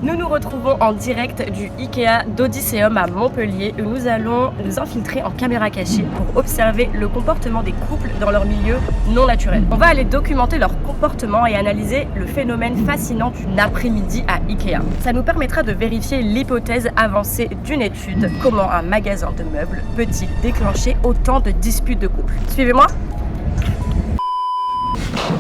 Nous nous retrouvons en direct du Ikea d'Odysseum à Montpellier où nous allons nous infiltrer en caméra cachée pour observer le comportement des couples dans leur milieu non naturel. On va aller documenter leur comportement et analyser le phénomène fascinant d'une après-midi à Ikea. Ça nous permettra de vérifier l'hypothèse avancée d'une étude, comment un magasin de meubles peut-il déclencher autant de disputes de couple. Suivez-moi.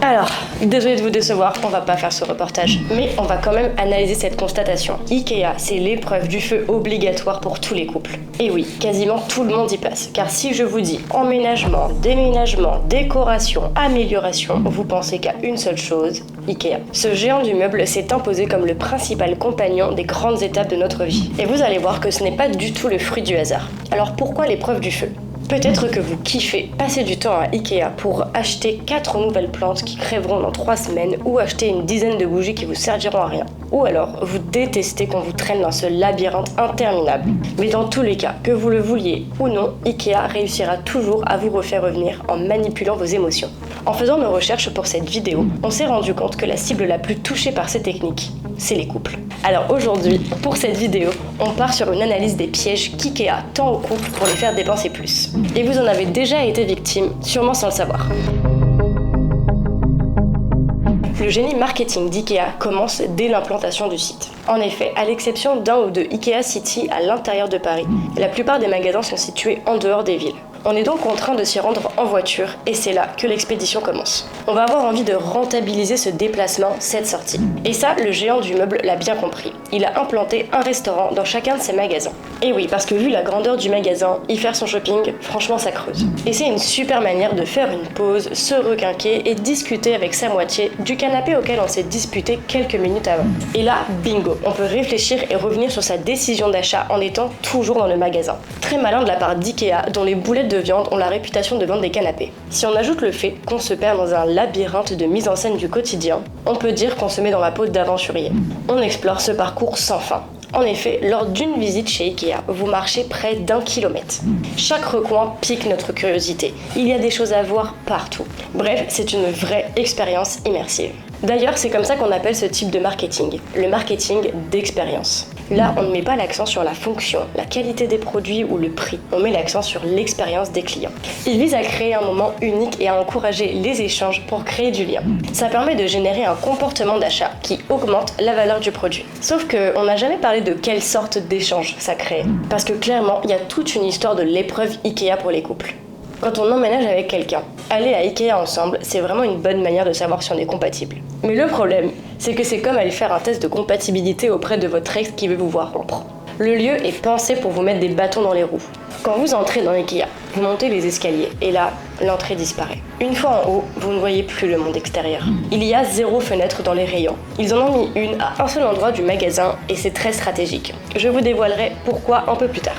Alors, désolé de vous décevoir, on va pas faire ce reportage, mais on va quand même analyser cette constatation. Ikea, c'est l'épreuve du feu obligatoire pour tous les couples. Et oui, quasiment tout le monde y passe, car si je vous dis emménagement, déménagement, décoration, amélioration, vous pensez qu'à une seule chose, Ikea. Ce géant du meuble s'est imposé comme le principal compagnon des grandes étapes de notre vie. Et vous allez voir que ce n'est pas du tout le fruit du hasard. Alors pourquoi l'épreuve du feu ? Peut-être que vous kiffez passer du temps à Ikea pour acheter 4 nouvelles plantes qui crèveront dans 3 semaines ou acheter une dizaine de bougies qui vous serviront à rien. Ou alors, vous détestez qu'on vous traîne dans ce labyrinthe interminable. Mais dans tous les cas, que vous le vouliez ou non, Ikea réussira toujours à vous refaire revenir en manipulant vos émotions. En faisant nos recherches pour cette vidéo, on s'est rendu compte que la cible la plus touchée par ces techniques, c'est les couples. Alors aujourd'hui, pour cette vidéo, on part sur une analyse des pièges qu'Ikea tend aux couples pour les faire dépenser plus. Et vous en avez déjà été victime, sûrement sans le savoir. Le génie marketing d'Ikea commence dès l'implantation du site. En effet, à l'exception d'un ou deux Ikea City à l'intérieur de Paris, la plupart des magasins sont situés en dehors des villes. On est donc contraint de s'y rendre en voiture et c'est là que l'expédition commence. On va avoir envie de rentabiliser ce déplacement, cette sortie. Et ça, le géant du meuble l'a bien compris. Il a implanté un restaurant dans chacun de ses magasins. Et oui, parce que vu la grandeur du magasin, y faire son shopping, franchement ça creuse. Et c'est une super manière de faire une pause, se requinquer et discuter avec sa moitié du canapé auquel on s'est disputé quelques minutes avant. Et là, bingo, on peut réfléchir et revenir sur sa décision d'achat en étant toujours dans le magasin. Très malin de la part d'Ikea, dont les boulettes de viande ont la réputation de vendre des canapés. Si on ajoute le fait qu'on se perd dans un labyrinthe de mise en scène du quotidien, on peut dire qu'on se met dans la peau d'aventurier. On explore ce parcours sans fin. En effet, lors d'une visite chez Ikea, vous marchez près d'1 kilomètre. Chaque recoin pique notre curiosité. Il y a des choses à voir partout. Bref, c'est une vraie expérience immersive. D'ailleurs, c'est comme ça qu'on appelle ce type de marketing, le marketing d'expérience. Là, on ne met pas l'accent sur la fonction, la qualité des produits ou le prix. On met l'accent sur l'expérience des clients. Il vise à créer un moment unique et à encourager les échanges pour créer du lien. Ça permet de générer un comportement d'achat qui augmente la valeur du produit. Sauf qu'on n'a jamais parlé de quelle sorte d'échange ça crée. Parce que clairement, il y a toute une histoire de l'épreuve Ikea pour les couples. Quand on emménage avec quelqu'un, aller à Ikea ensemble, c'est vraiment une bonne manière de savoir si on est compatible. Mais le problème, c'est que c'est comme aller faire un test de compatibilité auprès de votre ex qui veut vous voir rompre. Le lieu est pensé pour vous mettre des bâtons dans les roues. Quand vous entrez dans Ikea, vous montez les escaliers et là, l'entrée disparaît. Une fois en haut, vous ne voyez plus le monde extérieur. Il y a 0 fenêtre dans les rayons. Ils en ont mis une à un seul endroit du magasin et c'est très stratégique. Je vous dévoilerai pourquoi un peu plus tard.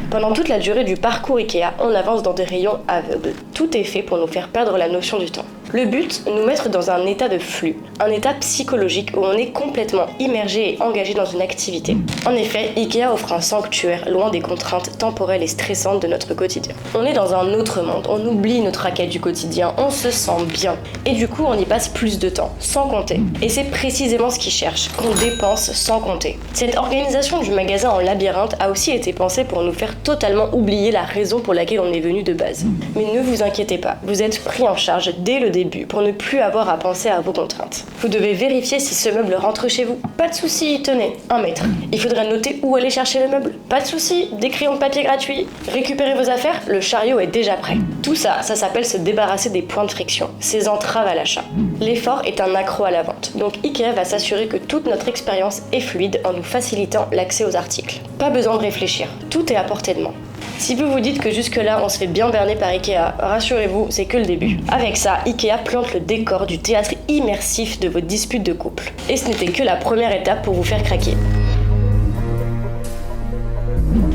Pendant toute la durée du parcours Ikea, on avance dans des rayons aveugles. Tout est fait pour nous faire perdre la notion du temps. Le but, nous mettre dans un état de flux, un état psychologique où on est complètement immergé et engagé dans une activité. En effet, Ikea offre un sanctuaire loin des contraintes temporelles et stressantes de notre quotidien. On est dans un autre monde, on oublie notre raquette du quotidien, on se sent bien. Et du coup, on y passe plus de temps, sans compter. Et c'est précisément ce qu'ils cherchent, qu'on dépense sans compter. Cette organisation du magasin en labyrinthe a aussi été pensée pour nous faire totalement oublier la raison pour laquelle on est venu de base. Mais ne vous inquiétez pas, vous êtes pris en charge dès le début pour ne plus avoir à penser à vos contraintes. Vous devez vérifier si ce meuble rentre chez vous. Pas de souci, tenez, 1 mètre. Il faudrait noter où aller chercher le meuble. Pas de souci, des crayons de papier gratuits. Récupérez vos affaires, le chariot est déjà prêt. Tout ça, ça s'appelle se débarrasser des points de friction, ces entraves à l'achat. L'effort est un accro à la vente, donc Ikea va s'assurer que toute notre expérience est fluide en nous facilitant l'accès aux articles. Pas besoin de réfléchir, tout est à portée de main. Si vous vous dites que jusque-là on se fait bien berner par Ikea, rassurez-vous, c'est que le début. Avec ça, Ikea plante le décor du théâtre immersif de vos disputes de couple. Et ce n'était que la première étape pour vous faire craquer.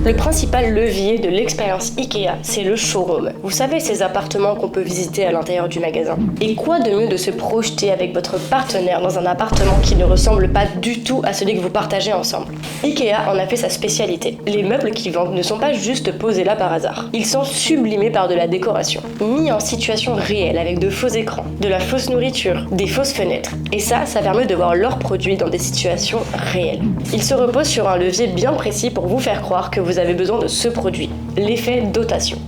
Le principal levier de l'expérience IKEA, c'est le showroom. Vous savez, ces appartements qu'on peut visiter à l'intérieur du magasin. Et quoi de mieux de se projeter avec votre partenaire dans un appartement qui ne ressemble pas du tout à celui que vous partagez ensemble. IKEA en a fait sa spécialité. Les meubles qu'ils vendent ne sont pas juste posés là par hasard. Ils sont sublimés par de la décoration, mis en situation réelle avec de faux écrans, de la fausse nourriture, des fausses fenêtres. Et ça permet de voir leurs produits dans des situations réelles. Ils se reposent sur un levier bien précis pour vous faire croire que vous avez besoin de ce produit, l'effet dotation.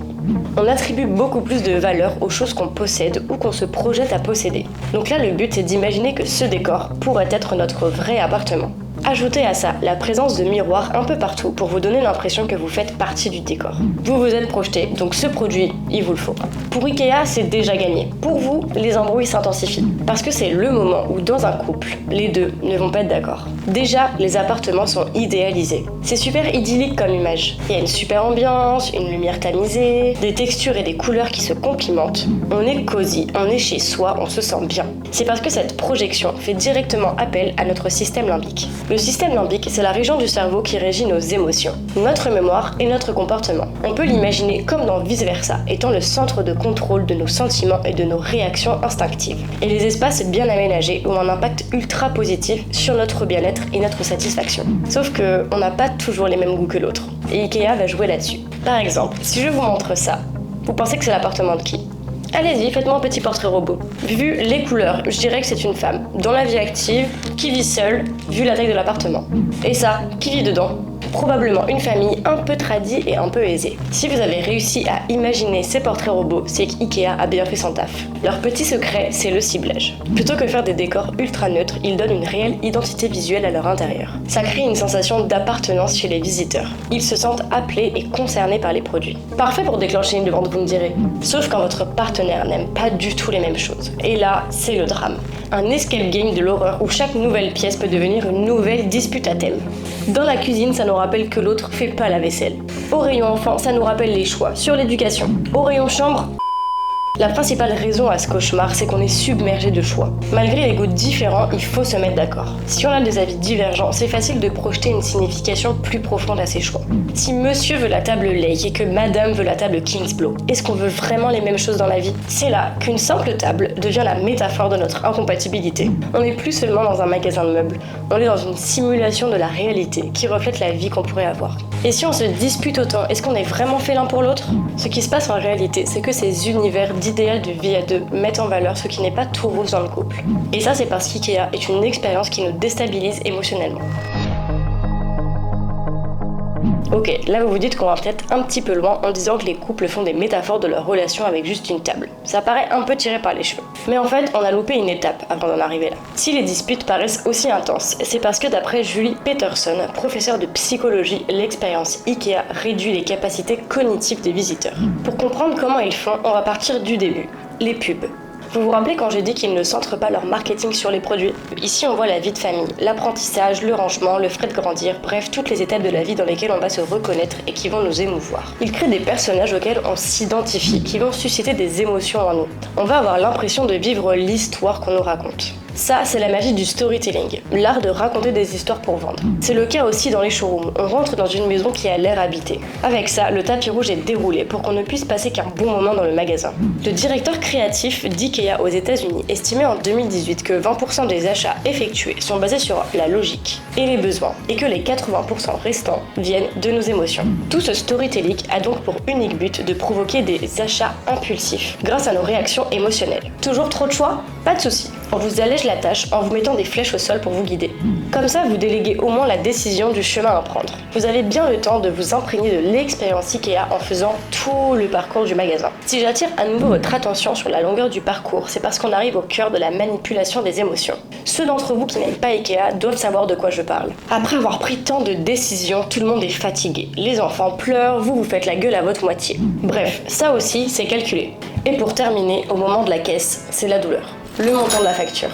On attribue beaucoup plus de valeur aux choses qu'on possède ou qu'on se projette à posséder. Donc là, le but, c'est d'imaginer que ce décor pourrait être notre vrai appartement. Ajoutez à ça la présence de miroirs un peu partout pour vous donner l'impression que vous faites partie du décor. Vous vous êtes projeté, donc ce produit, il vous le faut. Pour IKEA, c'est déjà gagné. Pour vous, les embrouilles s'intensifient. Parce que c'est le moment où, dans un couple, les deux ne vont pas être d'accord. Déjà, les appartements sont idéalisés. C'est super idyllique comme image. Il y a une super ambiance, une lumière tamisée, des textures et des couleurs qui se complimentent. On est cosy, on est chez soi, on se sent bien. C'est parce que cette projection fait directement appel à notre système limbique. Le système limbique, c'est la région du cerveau qui régit nos émotions, notre mémoire et notre comportement. On peut l'imaginer comme dans Vice Versa, étant le centre de contrôle de nos sentiments et de nos réactions instinctives. Et les espaces bien aménagés ont un impact ultra positif sur notre bien-être et notre satisfaction. Sauf que on n'a pas toujours les mêmes goûts que l'autre. Et IKEA va jouer là-dessus. Par exemple, si je vous montre ça, vous pensez que c'est l'appartement de qui ? Allez-y, faites-moi un petit portrait robot. Vu les couleurs, je dirais que c'est une femme, dans la vie active, qui vit seule, vu la taille de l'appartement. Et ça, qui vit dedans ? Probablement une famille un peu tradie et un peu aisée. Si vous avez réussi à imaginer ces portraits robots, c'est qu'IKEA a bien fait son taf. Leur petit secret, c'est le ciblage. Plutôt que faire des décors ultra neutres, ils donnent une réelle identité visuelle à leur intérieur. Ça crée une sensation d'appartenance chez les visiteurs. Ils se sentent appelés et concernés par les produits. Parfait pour déclencher une vente, vous me direz. Sauf quand votre partenaire n'aime pas du tout les mêmes choses. Et là, c'est le drame. Un escape game de l'horreur où chaque nouvelle pièce peut devenir une nouvelle dispute à thème. Dans la cuisine, ça nous rappelle que l'autre fait pas la vaisselle. Au rayon enfant, ça nous rappelle les choix sur l'éducation. Au rayon chambre, la principale raison à ce cauchemar, c'est qu'on est submergé de choix. Malgré les goûts différents, il faut se mettre d'accord. Si on a des avis divergents, c'est facile de projeter une signification plus profonde à ces choix. Si monsieur veut la table Lake et que madame veut la table Kingsblow, est-ce qu'on veut vraiment les mêmes choses dans la vie ? C'est là qu'une simple table devient la métaphore de notre incompatibilité. On n'est plus seulement dans un magasin de meubles, on est dans une simulation de la réalité qui reflète la vie qu'on pourrait avoir. Et si on se dispute autant, est-ce qu'on est vraiment fait l'un pour l'autre ? Ce qui se passe en réalité, c'est que ces univers d'idéal de vie à deux mettent en valeur ce qui n'est pas tout rose dans le couple. Et ça, c'est parce qu'IKEA est une expérience qui nous déstabilise émotionnellement. Ok, là vous vous dites qu'on va peut-être un petit peu loin en disant que les couples font des métaphores de leur relation avec juste une table. Ça paraît un peu tiré par les cheveux. Mais en fait, on a loupé une étape avant d'en arriver là. Si les disputes paraissent aussi intenses, c'est parce que d'après Julie Peterson, professeure de psychologie, l'expérience IKEA réduit les capacités cognitives des visiteurs. Pour comprendre comment ils font, on va partir du début. Les pubs. Vous vous rappelez quand j'ai dit qu'ils ne centrent pas leur marketing sur les produits ? Ici, on voit la vie de famille, l'apprentissage, le rangement, le fait de grandir, bref, toutes les étapes de la vie dans lesquelles on va se reconnaître et qui vont nous émouvoir. Ils créent des personnages auxquels on s'identifie, qui vont susciter des émotions en nous. On va avoir l'impression de vivre l'histoire qu'on nous raconte. Ça, c'est la magie du storytelling, l'art de raconter des histoires pour vendre. C'est le cas aussi dans les showrooms. On rentre dans une maison qui a l'air habitée. Avec ça, le tapis rouge est déroulé pour qu'on ne puisse passer qu'un bon moment dans le magasin. Le directeur créatif d'IKEA aux États-Unis estimait en 2018 que 20% des achats effectués sont basés sur la logique et les besoins, et que les 80% restants viennent de nos émotions. Tout ce storytelling a donc pour unique but de provoquer des achats impulsifs grâce à nos réactions émotionnelles. Toujours trop de choix ? Pas de souci. On vous allège la tâche en vous mettant des flèches au sol pour vous guider. Comme ça, vous déléguez au moins la décision du chemin à prendre. Vous avez bien le temps de vous imprégner de l'expérience IKEA en faisant tout le parcours du magasin. Si j'attire à nouveau votre attention sur la longueur du parcours, c'est parce qu'on arrive au cœur de la manipulation des émotions. Ceux d'entre vous qui n'aiment pas IKEA doivent savoir de quoi je parle. Après avoir pris tant de décisions, tout le monde est fatigué. Les enfants pleurent, vous faites la gueule à votre moitié. Bref, ça aussi, c'est calculé. Et pour terminer, au moment de la caisse, c'est la douleur. Le montant de la facture.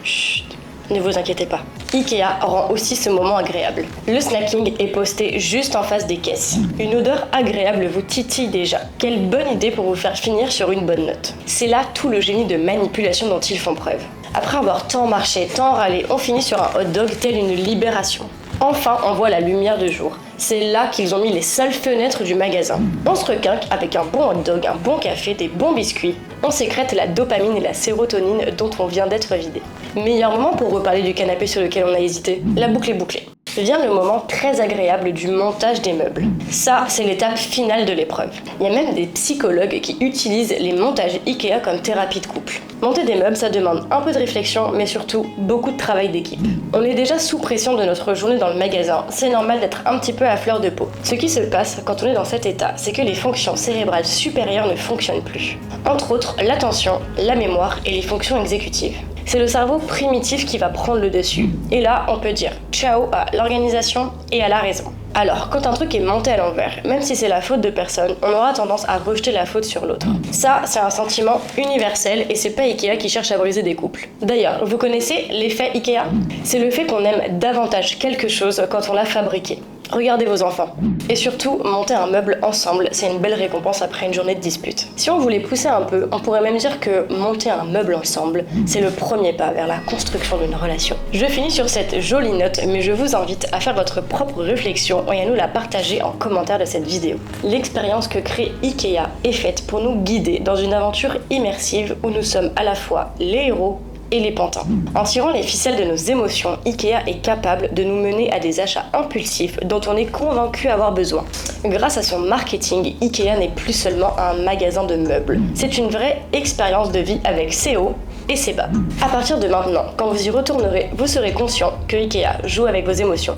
Chut, ne vous inquiétez pas. IKEA rend aussi ce moment agréable. Le snacking est posté juste en face des caisses. Une odeur agréable vous titille déjà. Quelle bonne idée pour vous faire finir sur une bonne note. C'est là tout le génie de manipulation dont ils font preuve. Après avoir tant marché, tant râlé, on finit sur un hot dog tel une libération. Enfin, on voit la lumière du jour. C'est là qu'ils ont mis les seules fenêtres du magasin. On se requinque avec un bon hot dog, un bon café, des bons biscuits. On sécrète la dopamine et la sérotonine dont on vient d'être vidé. Meilleur moment pour reparler du canapé sur lequel on a hésité. La boucle est bouclée. Vient le moment très agréable du montage des meubles. Ça, c'est l'étape finale de l'épreuve. Il y a même des psychologues qui utilisent les montages IKEA comme thérapie de couple. Monter des meubles, ça demande un peu de réflexion, mais surtout beaucoup de travail d'équipe. On est déjà sous pression de notre journée dans le magasin, c'est normal d'être un petit peu à fleur de peau. Ce qui se passe quand on est dans cet état, c'est que les fonctions cérébrales supérieures ne fonctionnent plus. Entre autres, l'attention, la mémoire et les fonctions exécutives. C'est le cerveau primitif qui va prendre le dessus. Et là, on peut dire ciao à l'organisation et à la raison. Alors, quand un truc est monté à l'envers, même si c'est la faute de personne, on aura tendance à rejeter la faute sur l'autre. Ça, c'est un sentiment universel et c'est pas Ikea qui cherche à briser des couples. D'ailleurs, vous connaissez l'effet Ikea? C'est le fait qu'on aime davantage quelque chose quand on l'a fabriqué. Regardez vos enfants. Et surtout, monter un meuble ensemble, c'est une belle récompense après une journée de dispute. Si on voulait pousser un peu, on pourrait même dire que monter un meuble ensemble, c'est le premier pas vers la construction d'une relation. Je finis sur cette jolie note, mais je vous invite à faire votre propre réflexion et à nous la partager en commentaire de cette vidéo. L'expérience que crée Ikea est faite pour nous guider dans une aventure immersive où nous sommes à la fois les héros et les pantins. En tirant les ficelles de nos émotions, Ikea est capable de nous mener à des achats impulsifs dont on est convaincu avoir besoin. Grâce à son marketing, Ikea n'est plus seulement un magasin de meubles. C'est une vraie expérience de vie avec ses hauts et ses bas. À partir de maintenant, quand vous y retournerez, vous serez conscient que Ikea joue avec vos émotions.